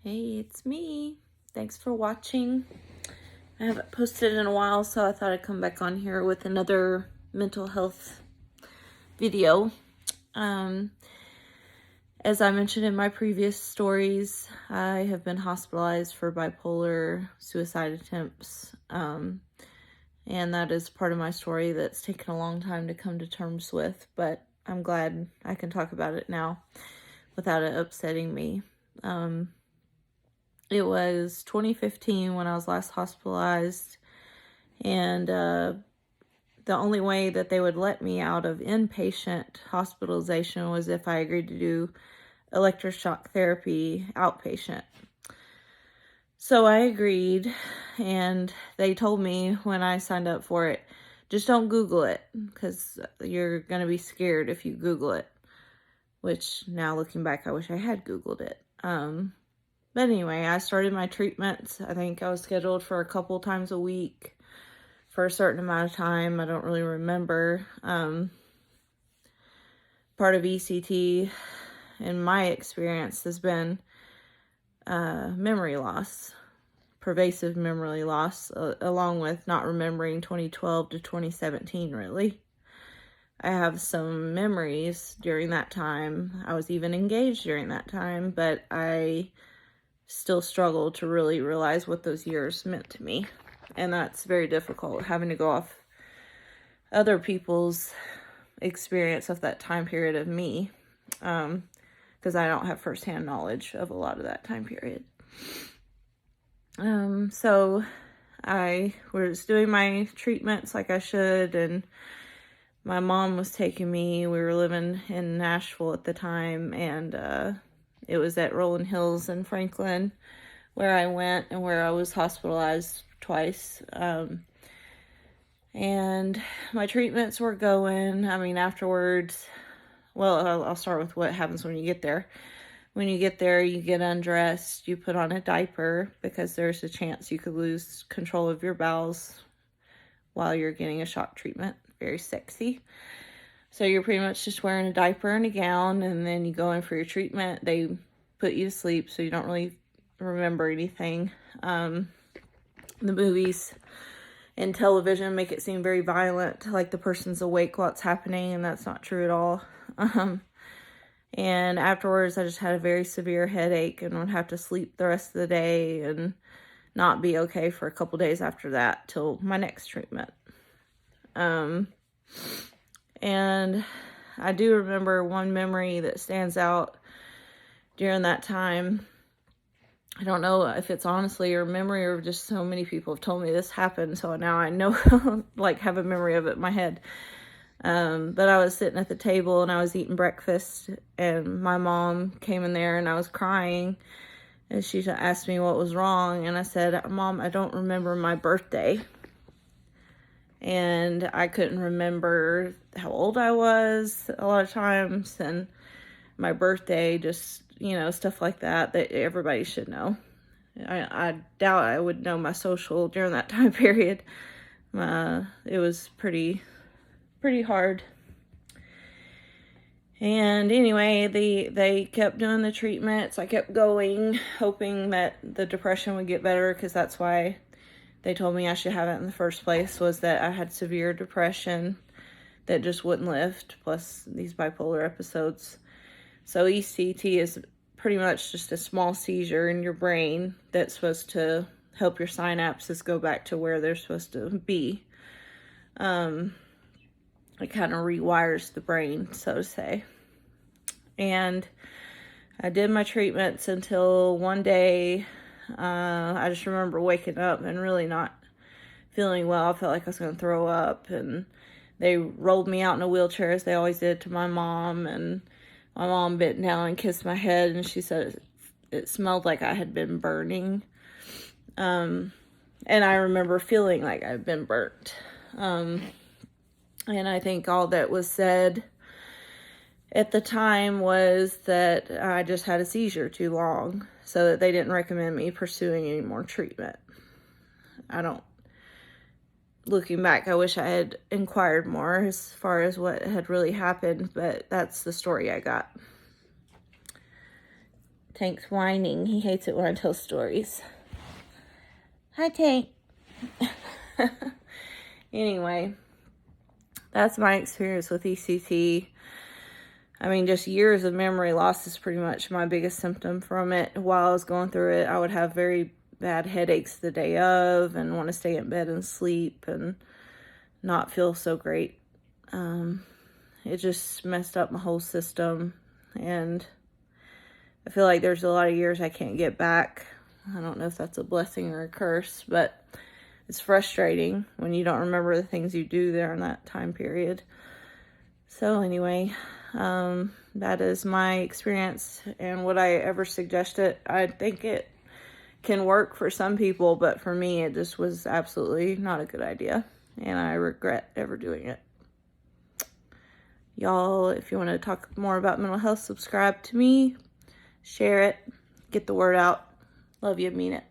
Hey, it's me. Thanks for watching. I haven't posted in a while, so I thought I'd come back on here with another mental health video. As I mentioned in my previous stories, I have been hospitalized for bipolar suicide attempts. And that is part of my story that's taken a long time to come to terms with, but I'm glad I can talk about it now without it upsetting me. It was 2015 when I was last hospitalized, and the only way that they would let me out of inpatient hospitalization was if I agreed to do electroshock therapy outpatient. So I agreed, and they told me when I signed up for it, just don't Google it, because you're going to be scared if you Google it, which now looking back, I wish I had Googled it. But anyway, I started my treatments. I think I was scheduled for a couple times a week for a certain amount of time. I don't really remember. Part of ECT, in my experience, has been memory loss, pervasive memory loss, along with not remembering 2012 to 2017, really. I have some memories during that time. I was even engaged during that time, but I still struggle to really realize what those years meant to me. And that's very difficult, having to go off other people's experience of that time period of me, because I don't have firsthand knowledge of a lot of that time period. So I was doing my treatments like I should, and my mom was taking me. We were living in Nashville at the time, and it was at Rolling Hills in Franklin where I went and where I was hospitalized twice. And my treatments were going. I mean, afterwards, well, I'll start with what happens when you get there. When you get there, you get undressed, you put on a diaper because there's a chance you could lose control of your bowels while you're getting a shock treatment. Very sexy. So you're pretty much just wearing a diaper and a gown, and then you go in for your treatment. They put you to sleep, so you don't really remember anything. The movies and television make it seem very violent, like the person's awake while it's happening, and that's not true at all. And afterwards, I just had a very severe headache and would have to sleep the rest of the day and not be okay for a couple days after that till my next treatment. And I do remember one memory that stands out during that time. I don't know if it's honestly a memory or just so many people have told me this happened, so now I know, like, have a memory of it in my head. But I was sitting at the table and I was eating breakfast, and my mom came in there and I was crying, and she asked me what was wrong, and I said, "Mom, I don't remember my birthday." And I couldn't remember how old I was a lot of times, and my birthday, just, stuff like that everybody should know. I doubt I would know my social during that time period. It was pretty hard. And anyway, they kept doing the treatments. I kept going, hoping that the depression would get better, because that's why they told me I should have it in the first place, was that I had severe depression that just wouldn't lift, plus these bipolar episodes. So ECT is pretty much just a small seizure in your brain that's supposed to help your synapses go back to where they're supposed to be. It kind of rewires the brain, so to say. And I did my treatments until one day, I just remember waking up and really not feeling well. I felt like I was going to throw up, and they rolled me out in a wheelchair, as they always did, to my mom, and my mom bent down and kissed my head, and she said it smelled like I had been burning. And I remember feeling like I'd been burnt. And I think all that was said at the time was that I just had a seizure too long, so that they didn't recommend me pursuing any more treatment. Looking back, I wish I had inquired more as far as what had really happened, but that's the story I got. Tank's whining. He hates it when I tell stories. Hi, Tank. Anyway, that's my experience with ECT. I mean, just years of memory loss is pretty much my biggest symptom from it. While I was going through it, I would have very bad headaches the day of and want to stay in bed and sleep and not feel so great. It just messed up my whole system, and I feel like there's a lot of years I can't get back. I don't know if that's a blessing or a curse, but it's frustrating when you don't remember the things you do there in that time period. So anyway, that is my experience, and would I ever suggest it? I think it can work for some people, but for me, it just was absolutely not a good idea, and I regret ever doing it. Y'all, if you want to talk more about mental health, subscribe to me, share it, get the word out. Love you, mean it.